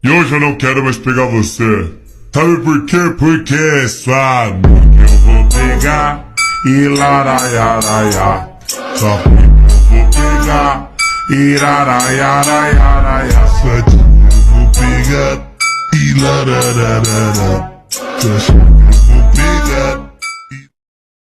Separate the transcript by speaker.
Speaker 1: E hoje eu não quero mais pegar você. Sabe por quê? Porque sua amiga eu vou pegar e laraiaraiá. Sua amiga eu vou pegar e laraiaraiá. Sua tia eu vou pegar e larararará. Sua amiga eu